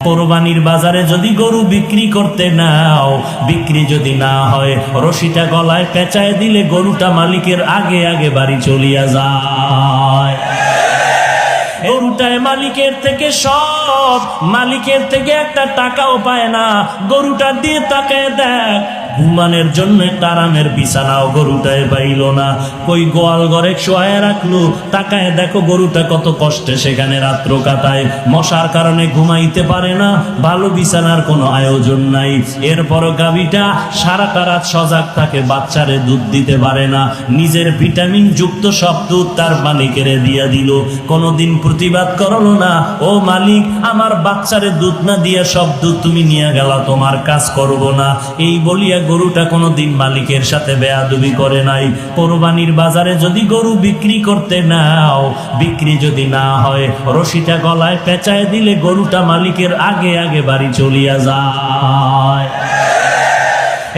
কোরবানির বাজারে যদি গরু বিক্রি করতে নাও, বিক্রি যদি না হয়, রশিটা গলায় পেঁচায় দিলে গরুটা মালিকের আগে আগে বাড়ি চলিয়া যায়। গরুটায় মালিকের থেকে সব, মালিকের থেকে একটা টাকাও পায় না। গরুটা দিয়ে তাকায় দেখ, ঘুমানোর জন্য একটা আরামের বিছানাও গরুটায় পাইল না। কই গোয়াল ঘরে শোয়ায় রাখলো, তাকায় দেখো গরুটা কত কষ্টে সেখানে রাত্র কাটায়। মশার কারণে ঘুমাইতে পারে না, ভালো বিছানার কোনো আয়োজন নাই। এরপরও গাভীটা সারাটা রাত সজাগ থাকে, বাচ্চারে দুধ দিতে পারে না। নিজের ভিটামিন যুক্ত সব দুধ তার মালিকেরে দিয়া দিল, কোনোদিন প্রতিবাদ করলো না। ও মালিক, আমার বাচ্চারে দুধ না দিয়া সব দুধ তুমি নিয়ে গেলা, তোমার কাজ করব না। এই বলিয়া গরুটা কোনোদিন মালিকের সাথে বেয়াদবি করে নাই। কোরবানির বাজারে যদি গরু বিক্রি করতে নাও, বিক্রি যদি না হয়, রশিটা গলায় পেঁচায় দিলে গরুটা মালিকের আগে আগে বাড়ি চলিয়া যায়।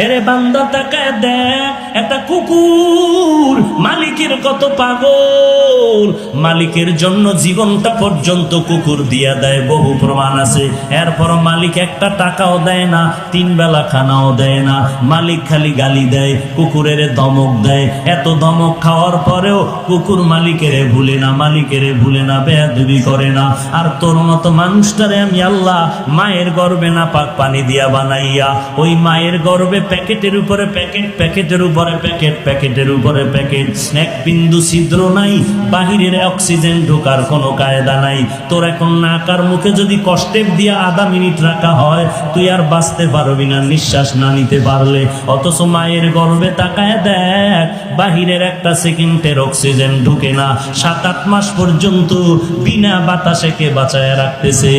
এরে বান্দা তাকায় দেখ, একটা কুকুর মালিকের কত পাগল, মালিকের জন্য জীবনটা পর্যন্ত কুকুর দিয়া দেয়, বহু প্রমাণ আছে। এরপর মালিক একটা টাকাও দেয় না, 3 বেলা খানাও দেয় না। মালিক খালি গালি দেয়, কুকুরের ধমক দেয়। এত ধমক খাওয়ার পরেও কুকুর মালিকেরে ভুলে না, মালিকেরে ভুলে না, বেয়াদবি করে না। আর তোর মতো মানুষটারে আমি আল্লাহ মায়ের গর্ভে না পাক পানি দিয়া বানাইয়া, ওই মায়ের গর্ভে প্যাকেটের উপরে প্যাকেট, প্যাকেটের উপরে প্যাকেট, প্যাকেটের উপরে প্যাকেট, এক বিন্দু ছিদ্র নাই, বাহিরের অক্সিজেন ঢোকার কোনো কায়দা নাই। তোর এখন নাকার মুখে যদি কষ্টেপ দিয়া আধা মিনিট রাখা হয়, তুই আর বাঁচতে পারবি না নিঃশ্বাস না নিতে পারলে। অথচ মায়ের গর্ভে তাকায় দেখ, বাহিরের একটা সেকেন্ডের অক্সিজেন ঢুকে না। 7-8 মাস পর্যন্ত বিনা বাতাসে কে বাঁচায় রাখতেছে?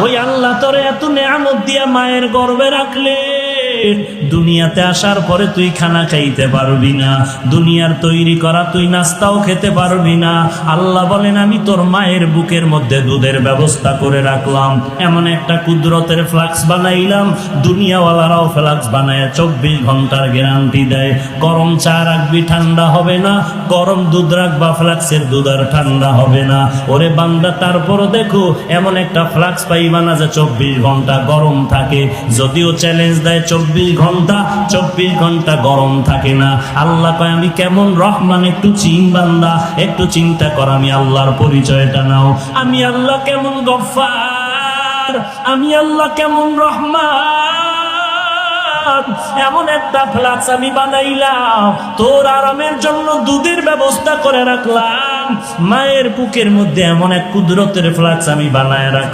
ওই আল্লাহ তোরে এত নেয়ামত দিয়া মায়ের গর্ভে রাখলে, দুনিয়াতে আসার পরে তুই খানা খাইতে পারবি না, দুনিয়ার তৈরি করা তুই নাস্তাও খেতে পারবি না। আল্লাহ বলেন, আমি তোর মায়ের বুকের মধ্যে দুধের ব্যবস্থা করে রাখলাম, এমন একটা কুদরতের ফ্লাক্স বানাইলাম, দুনিয়াওয়ালারাও ফ্লাক্স বানায় 24 ঘন্টার গ্যারান্টি দেয়। গরম চা রাখবি ঠান্ডা হবে না, গরম দুধ রাখবা ফ্লাক্সের দুধ আর ঠান্ডা হবে না। ওরে বান্দা, তারপরও দেখো এমন একটা ফ্লাক্স পাইবা না যে 24 ঘন্টা গরম থাকে। যদিও চ্যালেঞ্জ দেয় 24 ঘন্টা গরম থাকে না। আল্লাহ কয়, আমি কেমন রহমান, একটু বান্দা, একটু চিন্তা কর, আমি আল্লাহর পরিচয়টা নাও। আমি আল্লাহ কেমন গফফার, আমি আল্লাহ কেমন রহমান। এমন একটা ফ্লাক্স আমি বানাইলাম, তোর আরামের জন্য দুধের ব্যবস্থা করে রাখলাম। মায়ের বুকের মধ্যে এমন এক কুদরতের ফ্লাক্স আমি বানায় রাখলাম।